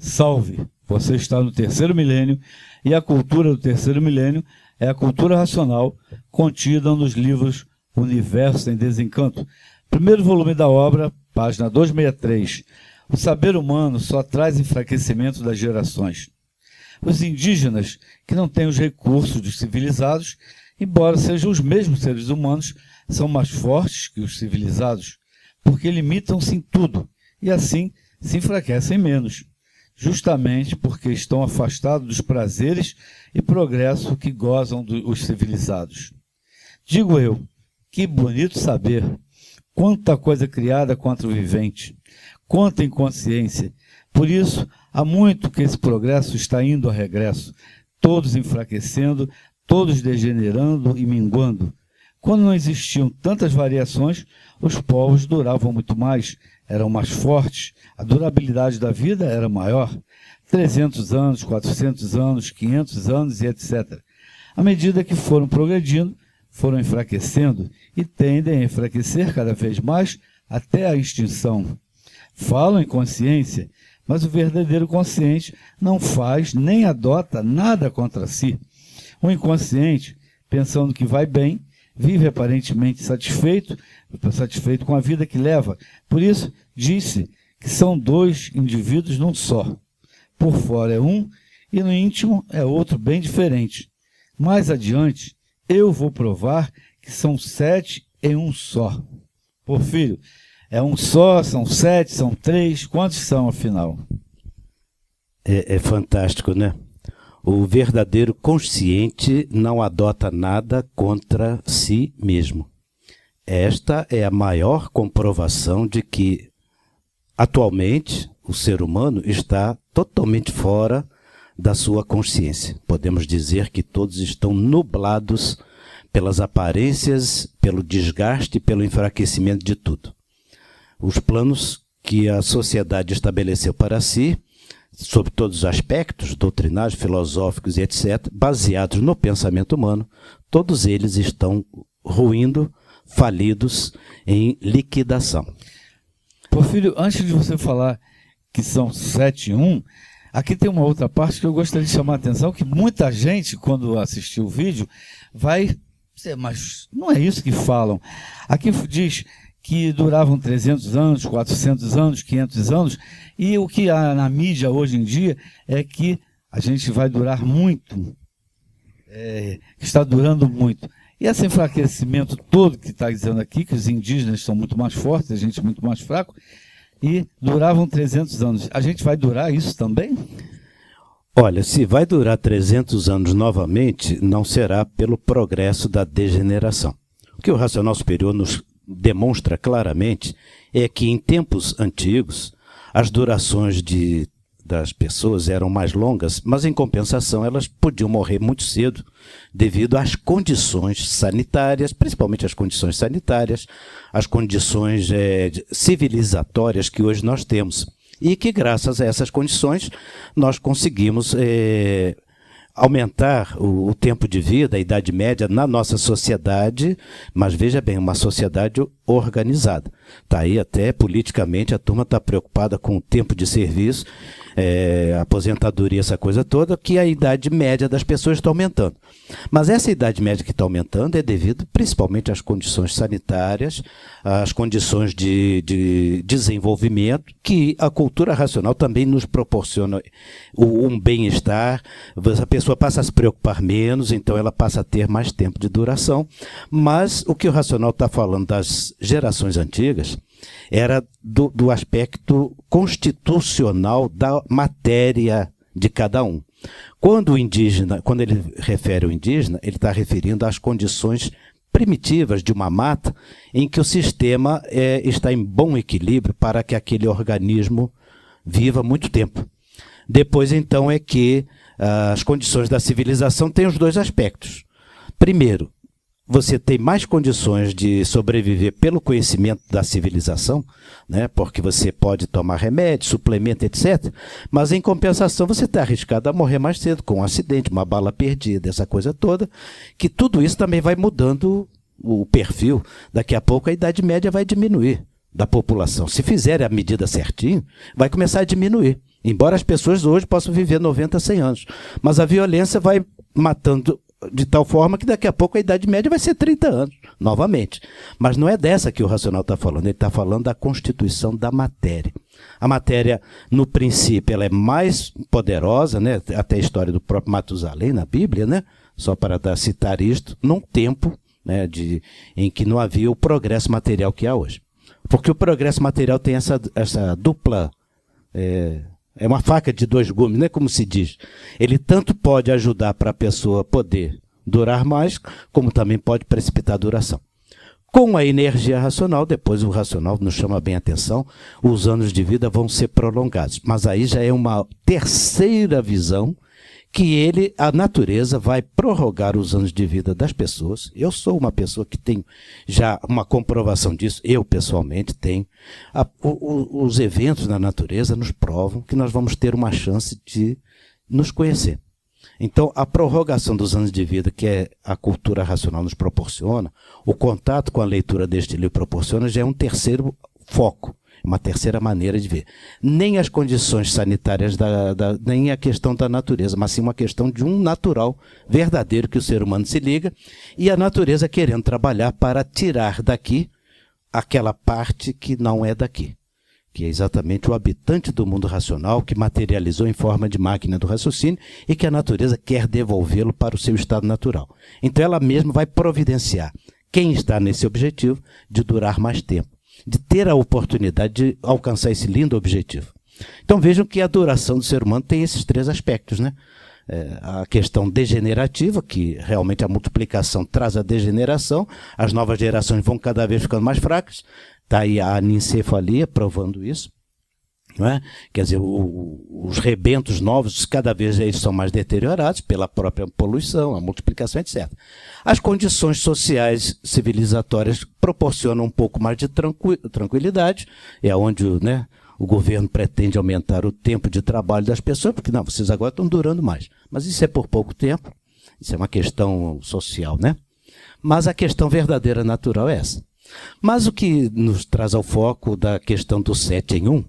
Salve! Você está no terceiro milênio e a cultura do terceiro milênio é a cultura racional contida nos livros Universo em Desencanto. Primeiro volume da obra, página 263. O saber humano só traz enfraquecimento das gerações. Os indígenas, que não têm os recursos dos civilizados, embora sejam os mesmos seres humanos, são mais fortes que os civilizados, porque limitam-se em tudo e assim se enfraquecem menos, justamente porque estão afastados dos prazeres e progresso que gozam os civilizados. Digo eu, que bonito saber, quanta coisa criada contra o vivente, quanta inconsciência. Por isso, há muito que esse progresso está indo a regresso, todos enfraquecendo, todos degenerando e minguando. Quando não existiam tantas variações, os povos duravam muito mais, eram mais fortes, a durabilidade da vida era maior, 300 anos, 400 anos, 500 anos e etc. À medida que foram progredindo, foram enfraquecendo e tendem a enfraquecer cada vez mais até a extinção. Falam em consciência, mas o verdadeiro consciente não faz nem adota nada contra si. O inconsciente, pensando que vai bem, vive aparentemente satisfeito com a vida que leva. Por isso, disse que são dois indivíduos num só. Por fora é um e no íntimo é outro bem diferente. Mais adiante, eu vou provar que são 7 em um só. Porfírio, é um só, são 7, são 3, quantos são afinal? É fantástico, né? O verdadeiro consciente não adota nada contra si mesmo. Esta é a maior comprovação de que, atualmente, o ser humano está totalmente fora da sua consciência. Podemos dizer que todos estão nublados pelas aparências, pelo desgaste e pelo enfraquecimento de tudo. Os planos que a sociedade estabeleceu para si, sob todos os aspectos, doutrinários, filosóficos e etc., baseados no pensamento humano, todos eles estão ruindo, falidos, em liquidação. Porfírio, antes de você falar que são 7 em 1, aqui tem uma outra parte que eu gostaria de chamar a atenção, que muita gente, quando assistiu o vídeo, vai dizer, mas não é isso que falam. Aqui diz que duravam 300 anos, 400 anos, 500 anos, e o que há na mídia hoje em dia é que a gente vai durar muito, está durando muito. E esse enfraquecimento todo que está dizendo aqui, que os indígenas são muito mais fortes, a gente muito mais fraco, e duravam 300 anos. A gente vai durar isso também? Olha, se vai durar 300 anos novamente, não será pelo progresso da degeneração. O que o racional superior nos demonstra claramente é que em tempos antigos as durações das pessoas eram mais longas, mas em compensação elas podiam morrer muito cedo devido às condições sanitárias, principalmente as condições sanitárias, as condições civilizatórias que hoje nós temos. E que graças a essas condições nós conseguimos aumentar o tempo de vida, a idade média na nossa sociedade, mas veja bem, uma sociedade organizada. Está aí até politicamente a turma está preocupada com o tempo de serviço, aposentadoria, essa coisa toda, que a idade média das pessoas está aumentando. Mas essa idade média que está aumentando é devido principalmente às condições sanitárias, às condições de desenvolvimento, que a cultura racional também nos proporciona um bem-estar. A pessoa passa a se preocupar menos, então ela passa a ter mais tempo de duração. Mas o que o racional está falando das gerações antigas era do aspecto constitucional da matéria de cada um. Quando ele refere ao indígena, ele está referindo às condições primitivas de uma mata em que o sistema está em bom equilíbrio para que aquele organismo viva muito tempo. Depois, então, é que as condições da civilização têm os dois aspectos. Primeiro, você tem mais condições de sobreviver pelo conhecimento da civilização, né? Porque você pode tomar remédio, suplemento, etc. Mas, em compensação, você está arriscado a morrer mais cedo, com um acidente, uma bala perdida, essa coisa toda, que tudo isso também vai mudando o perfil. Daqui a pouco a idade média vai diminuir da população. Se fizer a medida certinho, vai começar a diminuir. Embora as pessoas hoje possam viver 90, 100 anos. Mas a violência vai matando de tal forma que daqui a pouco a idade média vai ser 30 anos, novamente. Mas não é dessa que o racional está falando, ele está falando da constituição da matéria. A matéria, no princípio, ela é mais poderosa, né? Até a história do próprio Matusalém na Bíblia, né? Só para citar isto, num tempo, né, em que não havia o progresso material que há hoje. Porque o progresso material tem essa dupla... É uma faca de dois gumes, né, como se diz. Ele tanto pode ajudar para a pessoa poder durar mais, como também pode precipitar a duração. Com a energia racional, depois o racional nos chama bem a atenção, os anos de vida vão ser prolongados. Mas aí já é uma terceira visão que a natureza vai prorrogar os anos de vida das pessoas. Eu sou uma pessoa que tem já uma comprovação disso, eu pessoalmente tenho. Os eventos na natureza nos provam que nós vamos ter uma chance de nos conhecer. Então, a prorrogação dos anos de vida que a cultura racional nos proporciona, o contato com a leitura deste livro proporciona, já é um terceiro foco. Uma terceira maneira de ver. Nem as condições sanitárias, nem a questão da natureza, mas sim uma questão de um natural verdadeiro que o ser humano se liga e a natureza querendo trabalhar para tirar daqui aquela parte que não é daqui, que é exatamente o habitante do mundo racional que materializou em forma de máquina do raciocínio e que a natureza quer devolvê-lo para o seu estado natural. Então ela mesma vai providenciar quem está nesse objetivo de durar mais tempo, de ter a oportunidade de alcançar esse lindo objetivo. Então vejam que a duração do ser humano tem esses três aspectos, né? A questão degenerativa, que realmente a multiplicação traz a degeneração, as novas gerações vão cada vez ficando mais fracas, está aí a anincefalia provando isso, não é? Quer dizer, os rebentos novos, cada vez eles são mais deteriorados pela própria poluição, a multiplicação, etc. As condições sociais civilizatórias proporcionam um pouco mais de tranquilidade, é onde, né, o governo pretende aumentar o tempo de trabalho das pessoas, porque não, vocês agora estão durando mais. Mas isso é por pouco tempo, isso é uma questão social, né? Mas a questão verdadeira natural é essa. Mas o que nos traz ao foco da questão do 7 em 1,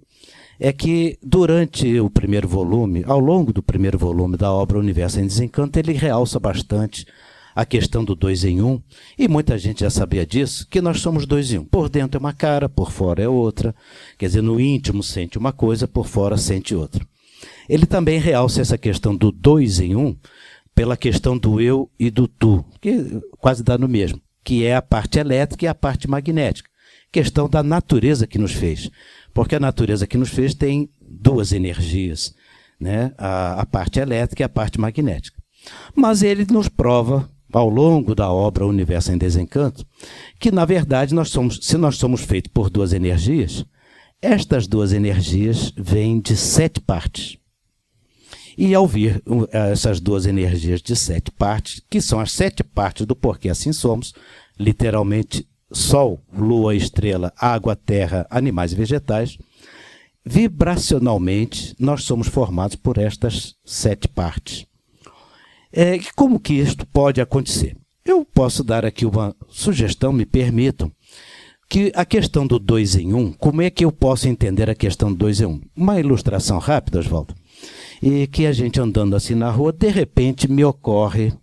é que durante o primeiro volume, ao longo do primeiro volume da obra Universo em Desencanto, ele realça bastante a questão do 2 em 1, e muita gente já sabia disso, que nós somos 2 em 1. Por dentro é uma cara, por fora é outra, quer dizer, no íntimo sente uma coisa, por fora sente outra. Ele também realça essa questão do 2 em 1 pela questão do eu e do tu, que quase dá no mesmo, que é a parte elétrica e a parte magnética, questão da natureza que nos fez. Porque a natureza que nos fez tem duas energias, né? A parte elétrica e a parte magnética. Mas ele nos prova, ao longo da obra Universo em Desencanto, que, na verdade, se nós somos feitos por duas energias, estas duas energias vêm de 7 partes. E ao vir essas duas energias de 7 partes, que são as 7 partes do porquê assim somos, literalmente, Sol, Lua, Estrela, Água, Terra, animais e vegetais, vibracionalmente nós somos formados por estas 7 partes. Como que isto pode acontecer? Eu posso dar aqui uma sugestão, me permitam, que a questão do 2 em 1, como é que eu posso entender a questão do 2 em 1? Uma ilustração rápida, Oswaldo, e que a gente andando assim na rua, de repente me ocorre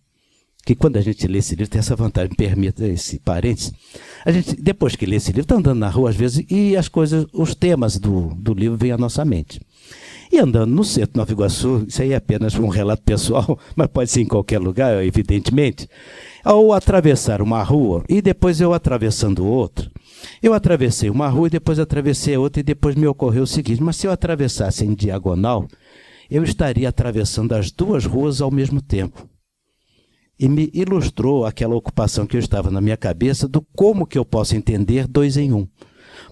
que quando a gente lê esse livro, tem essa vantagem, me permita esse parênteses, a gente, depois que lê esse livro, está andando na rua às vezes e os temas do livro vêm à nossa mente. E andando no centro de Nova Iguaçu, isso aí é apenas um relato pessoal, mas pode ser em qualquer lugar, evidentemente, ao atravessar uma rua e depois eu atravessando outra, eu atravessei uma rua e depois atravessei outra e depois me ocorreu o seguinte, mas se eu atravessasse em diagonal, eu estaria atravessando as duas ruas ao mesmo tempo. E me ilustrou aquela ocupação que eu estava na minha cabeça do como que eu posso entender 2 em 1.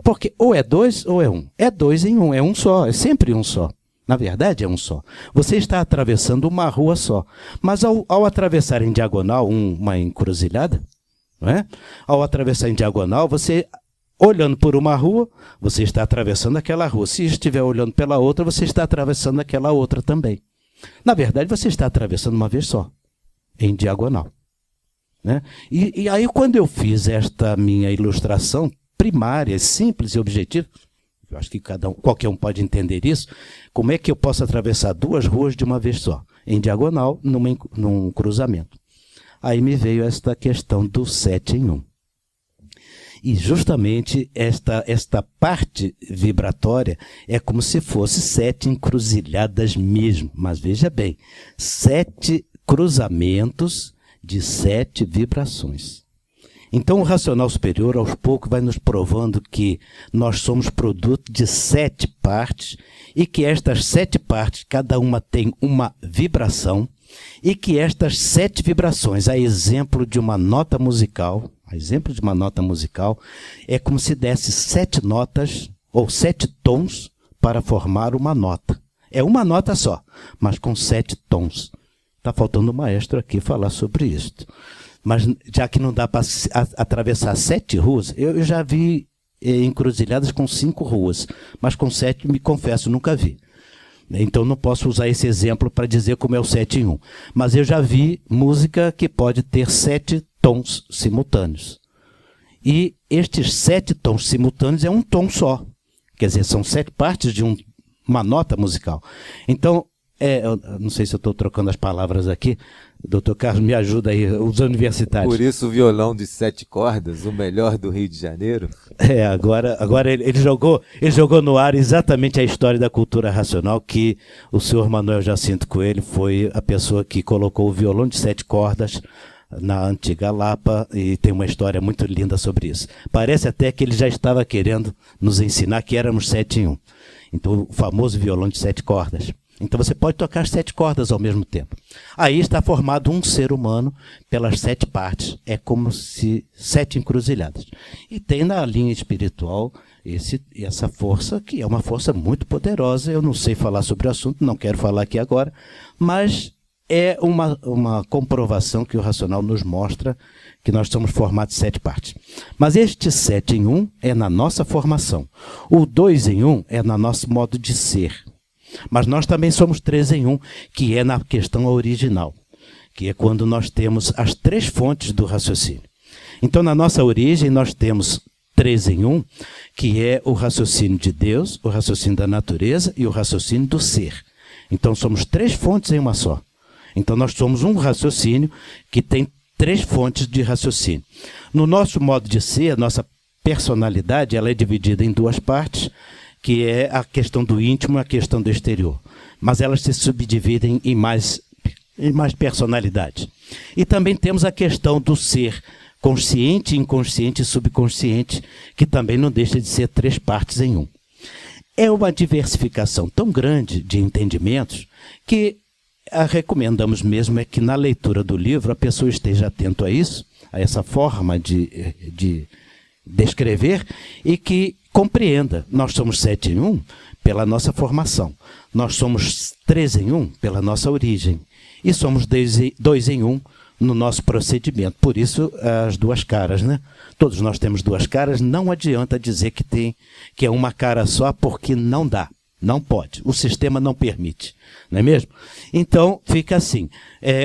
Porque ou é 2 ou é 1. É 2 em 1, é um só, é sempre um só. Na verdade é um só. Você está atravessando uma rua só. Mas ao atravessar em diagonal uma encruzilhada, não é? Ao atravessar em diagonal, você, olhando por uma rua, você está atravessando aquela rua. Se estiver olhando pela outra, você está atravessando aquela outra também. Na verdade, você está atravessando uma vez só, em diagonal, né? E aí, quando eu fiz esta minha ilustração primária, simples e objetiva, eu acho que qualquer um pode entender isso, como é que eu posso atravessar duas ruas de uma vez só, em diagonal, num cruzamento? Aí me veio esta questão do 7 em 1. E justamente esta parte vibratória é como se fosse 7 encruzilhadas mesmo. Mas veja bem, 7 cruzamentos de 7 vibrações. Então o racional superior, aos poucos, vai nos provando que nós somos produto de 7 partes e que estas 7 partes, cada uma tem uma vibração e que estas 7 vibrações, a exemplo de uma nota musical, é como se desse 7 notas ou 7 tons para formar uma nota. É uma nota só, mas com 7 tons. Está faltando um maestro aqui falar sobre isso. Mas já que não dá para atravessar 7 ruas, eu já vi encruzilhadas com 5 ruas, mas com 7, me confesso, nunca vi. Então não posso usar esse exemplo para dizer como é o 7 em 1. Mas eu já vi música que pode ter 7 tons simultâneos. E estes 7 tons simultâneos é um tom só. Quer dizer, são 7 partes de uma nota musical. Então, eu não sei se eu estou trocando as palavras aqui. Doutor Carlos, me ajuda aí, os universitários. Por isso o violão de 7 cordas, o melhor do Rio de Janeiro. Agora ele jogou no ar exatamente a história da cultura racional, que o senhor Manuel Jacinto Coelho foi a pessoa que colocou o violão de 7 cordas na antiga Lapa, e tem uma história muito linda sobre isso. Parece até que ele já estava querendo nos ensinar que éramos 7 em 1. Então, o famoso violão de 7 cordas. Então você pode tocar 7 cordas ao mesmo tempo. Aí está formado um ser humano pelas 7 partes. É como se 7 encruzilhadas. E tem na linha espiritual essa força, que é uma força muito poderosa. Eu não sei falar sobre o assunto, não quero falar aqui agora, mas é uma comprovação que o racional nos mostra que nós somos formados de 7 partes. Mas este 7 em 1 é na nossa formação. O 2 em 1 é no nosso modo de ser. Mas nós também somos 3 em 1, que é na questão original, que é quando nós temos as 3 fontes do raciocínio. Então, na nossa origem, nós temos 3 em 1, que é o raciocínio de Deus, o raciocínio da natureza e o raciocínio do ser. Então, somos 3 fontes em uma só. Então, nós somos um raciocínio que tem 3 fontes de raciocínio. No nosso modo de ser, a nossa personalidade, ela é dividida em 2 partes, que é a questão do íntimo e a questão do exterior. Mas elas se subdividem em mais personalidades. E também temos a questão do ser consciente, inconsciente e subconsciente, que também não deixa de ser 3 partes em 1. É uma diversificação tão grande de entendimentos que recomendamos mesmo é que na leitura do livro a pessoa esteja atento a isso, a essa forma de descrever, e que compreenda, nós somos 7 em 1 pela nossa formação, nós somos 3 em 1 pela nossa origem, e somos 2 em 1 no nosso procedimento. Por isso, as 2 caras, né? Todos nós temos 2 caras, não adianta dizer que é uma cara só, porque não dá, não pode, o sistema não permite, não é mesmo? Então, fica assim,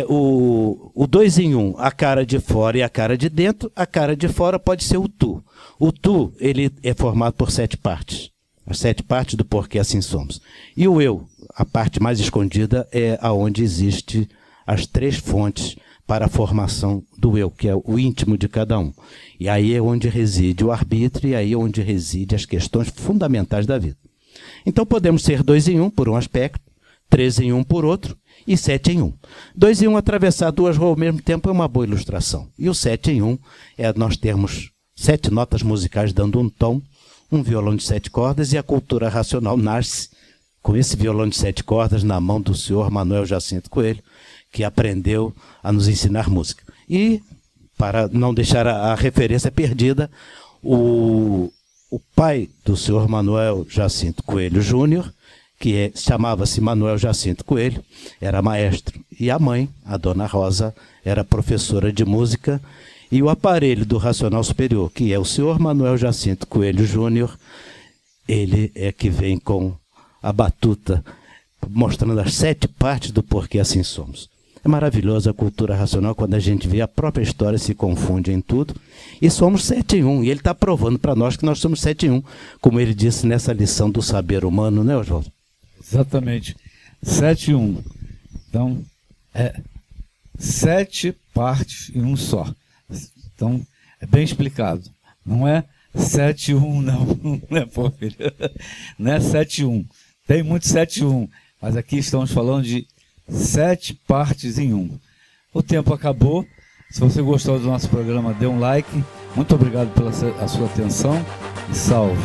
o 2 em 1, a cara de fora e a cara de dentro. A cara de fora pode ser o tu. O tu, ele é formado por 7 partes. As 7 partes do porquê assim somos. E o eu, a parte mais escondida, é aonde existe as 3 fontes para a formação do eu, que é o íntimo de cada um. E aí é onde reside o arbítrio, e aí é onde reside as questões fundamentais da vida. Então podemos ser 2 em 1 por um aspecto, 3 em 1 por outro, e 7 em 1. 2 em 1 atravessar 2 ruas ao mesmo tempo é uma boa ilustração. E o 7 em 1 é nós termos 7 notas musicais dando um tom, um violão de 7 cordas, e a cultura racional nasce com esse violão de 7 cordas na mão do senhor Manuel Jacinto Coelho, que aprendeu a nos ensinar música. E, para não deixar a referência perdida, o pai do senhor Manuel Jacinto Coelho Júnior, que chamava-se Manuel Jacinto Coelho, era maestro. E a mãe, a dona Rosa, era professora de música. E o aparelho do Racional Superior, que é o senhor Manuel Jacinto Coelho Júnior, ele é que vem com a batuta, mostrando as 7 partes do porquê assim somos. É maravilhosa a cultura racional quando a gente vê a própria história se confunde em tudo. E somos 7 em 1. E ele está provando para nós que nós somos 7 em 1. Como ele disse nessa lição do saber humano, né, Oswaldo? Exatamente. 7 em 1. Então, 7 partes em um só. Então, é bem explicado. Não é 7 em 1, não. Não é, pô, filho? Não é 7 em 1. Tem muito 7 em 1. Mas aqui estamos falando de 7 partes em 1. O tempo acabou. Se você gostou do nosso programa, dê um like. Muito obrigado pela a sua atenção e salve.